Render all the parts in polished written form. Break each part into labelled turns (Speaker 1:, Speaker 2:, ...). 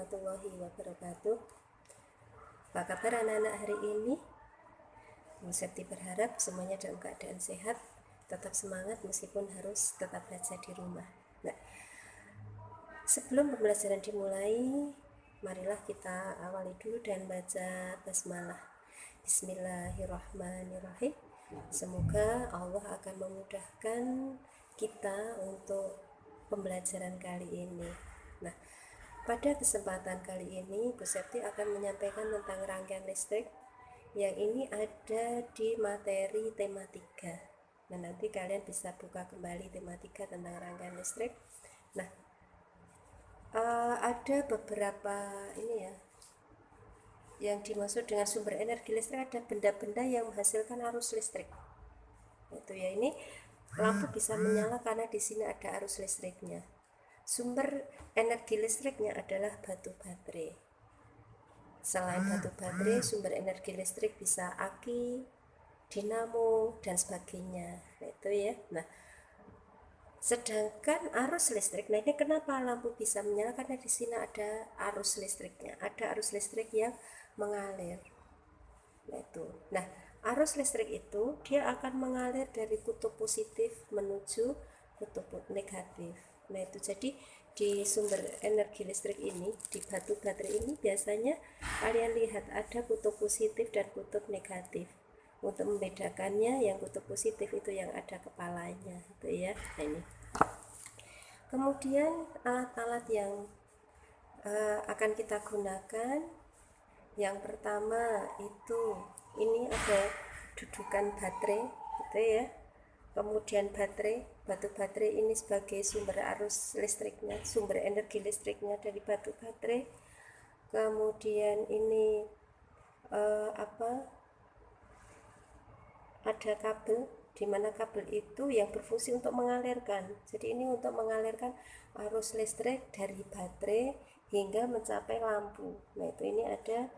Speaker 1: warahmatullahi wabarakatuh. Apa kabar anak-anak hari ini? Bu Septi berharap semuanya dalam keadaan sehat, tetap semangat meskipun harus tetap belajar di rumah. Nah, sebelum pembelajaran dimulai, marilah kita awali dulu dan baca basmalah. Bismillahirrahmanirrahim. Semoga Allah akan memudahkan kita untuk pembelajaran kali ini. Nah, pada kesempatan kali ini Bu Septi akan menyampaikan tentang rangkaian listrik yang ini ada di materi tema 3. Nah, nanti kalian bisa buka kembali tema 3 tentang rangkaian listrik. Nah, ada beberapa ini ya yang dimaksud dengan sumber energi listrik, ada benda-benda yang menghasilkan arus listrik. Itu ya, ini lampu bisa menyala karena di sini ada arus listriknya. Sumber energi listriknya adalah batu baterai. Selain batu baterai, sumber energi listrik bisa aki, dinamo, dan sebagainya. Nah, itu ya. Nah, sedangkan arus listrik, nah ini kenapa lampu bisa menyala? Karena di sini ada arus listriknya, ada arus listrik yang mengalir. Nah, itu. Nah, arus listrik itu dia akan mengalir dari kutub positif menuju kutub negatif. Nah, itu jadi di sumber energi listrik ini, di batu baterai ini biasanya kalian lihat ada kutub positif dan kutub negatif. Untuk membedakannya, yang kutub positif itu yang ada kepalanya, itu ya. Nah, ini. Kemudian alat-alat yang akan kita gunakan, yang pertama itu ini ada dudukan baterai, gitu ya. Kemudian batu baterai ini sebagai sumber arus listriknya, sumber energi listriknya dari batu baterai. Kemudian ini ada kabel, di mana kabel itu yang berfungsi untuk mengalirkan. Jadi ini untuk mengalirkan arus listrik dari baterai hingga mencapai lampu. Nah, itu ini ada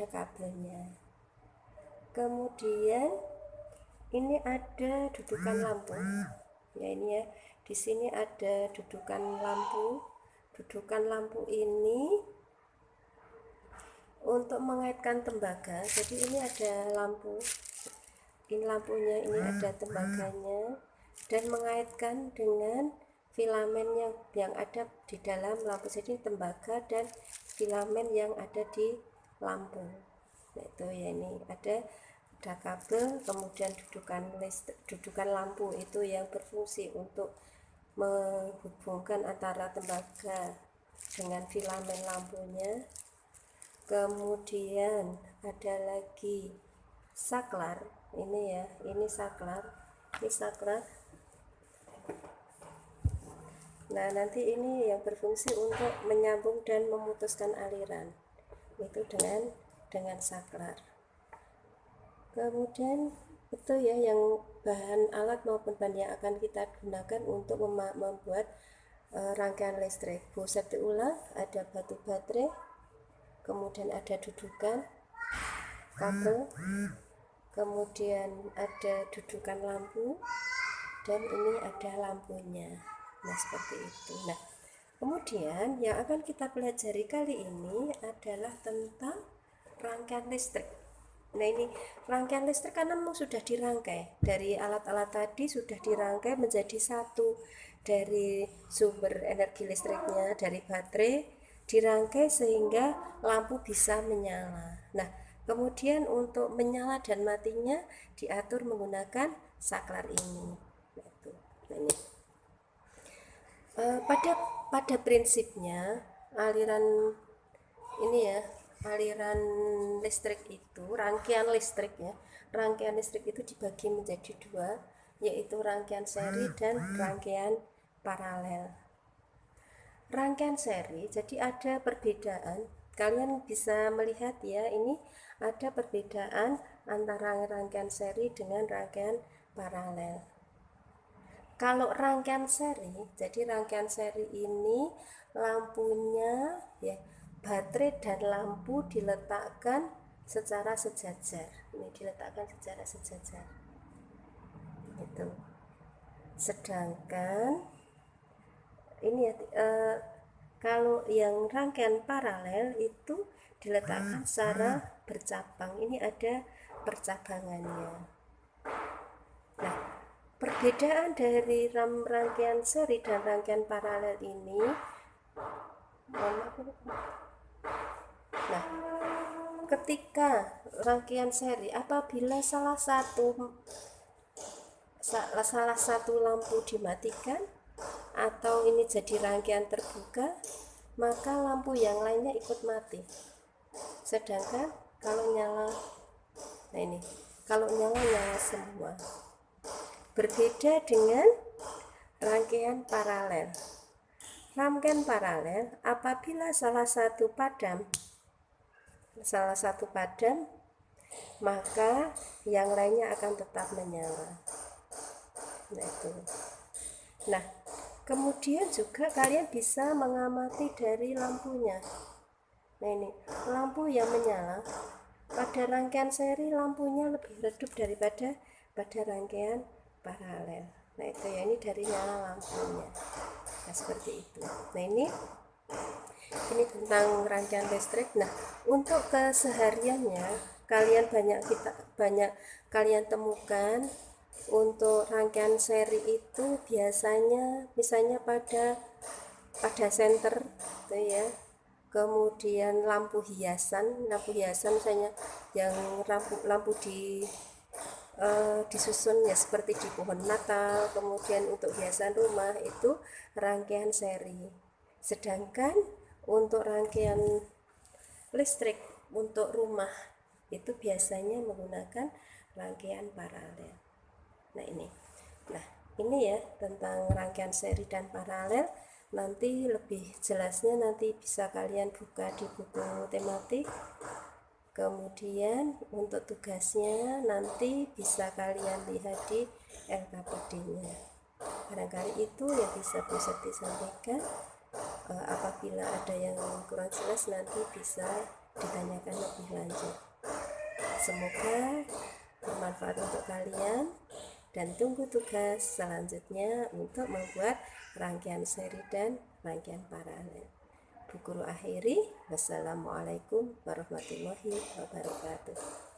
Speaker 1: kabelnya. Kemudian ini ada dudukan lampu. Ya, ini ya. Di sini ada dudukan lampu. Dudukan lampu ini untuk mengaitkan tembaga. Jadi ini ada lampu. Ini lampunya, ini ada tembaganya, dan mengaitkan dengan filamen yang ada di dalam lampu. Jadi tembaga dan filamen yang ada di lampu. Nah, itu ya, ini ada kabel, kemudian dudukan lampu itu yang berfungsi untuk menghubungkan antara tembaga dengan filamen lampunya. Kemudian ada lagi saklar, ini ya, ini saklar. Nah, nanti ini yang berfungsi untuk menyambung dan memutuskan aliran, itu dengan saklar. Kemudian itu ya yang bahan alat maupun bahan yang akan kita gunakan untuk membuat rangkaian listrik. Bu Septi ulang, ada batu baterai, kemudian ada dudukan kabel, kemudian ada dudukan lampu, dan ini ada lampunya. Nah, seperti itu. Nah, kemudian yang akan kita pelajari kali ini adalah tentang rangkaian listrik. Nah, ini rangkaian listrik karena memang sudah dirangkai dari alat-alat tadi, sudah dirangkai menjadi satu. Dari sumber energi listriknya dari baterai dirangkai sehingga lampu bisa menyala. Nah, kemudian untuk menyala dan matinya diatur menggunakan saklar ini. Nah, ini. Pada prinsipnya aliran ini ya, aliran listrik itu, rangkaian listrik ya, rangkaian listrik itu dibagi menjadi dua, yaitu rangkaian seri dan rangkaian paralel. Rangkaian seri, jadi ada perbedaan, kalian bisa melihat ya, ini ada perbedaan antara rangkaian seri dengan rangkaian paralel. Kalau rangkaian seri, jadi rangkaian seri ini lampunya ya, baterai dan lampu diletakkan secara sejajar. Ini diletakkan secara sejajar. Itu. Sedangkan ini ya, Kalau yang rangkaian paralel itu diletakkan secara bercabang. Ini ada percabangannya. Nah, perbedaan dari rangkaian seri dan rangkaian paralel ini, nah, ketika rangkaian seri, apabila salah satu lampu dimatikan atau ini jadi rangkaian terbuka, maka lampu yang lainnya ikut mati. Sedangkan kalau nyala, nah ini, kalau nyala semua. Berbeda dengan rangkaian paralel. Rangkaian paralel, apabila salah satu padam, maka yang lainnya akan tetap menyala. Nah, itu. Nah, kemudian juga kalian bisa mengamati dari lampunya. Nah, ini lampu yang menyala pada rangkaian seri, lampunya lebih redup daripada pada rangkaian paralel. Nah, itu ya, ini dari nyala lampunya. Nah, seperti itu. Nah, ini tentang rangkaian listrik. Nah, untuk kesehariannya kalian banyak kalian temukan untuk rangkaian seri itu biasanya misalnya pada senter gitu ya. Kemudian lampu hiasan misalnya yang lampu disusun ya seperti di pohon Natal, kemudian untuk hiasan rumah itu rangkaian seri. Sedangkan untuk rangkaian listrik untuk rumah itu biasanya menggunakan rangkaian paralel. Nah, ini ya tentang rangkaian seri dan paralel. Nanti lebih jelasnya nanti bisa kalian buka di buku tematik. Kemudian untuk tugasnya nanti bisa kalian lihat di LKPD-nya. Barangkali itu yang bisa Bu Septi sampaikan. Apabila ada yang kurang jelas nanti bisa ditanyakan lebih lanjut. Semoga bermanfaat untuk kalian dan tunggu tugas selanjutnya untuk membuat rangkaian seri dan rangkaian paralel. Bu Guru akhiri, wassalamualaikum warahmatullahi wabarakatuh.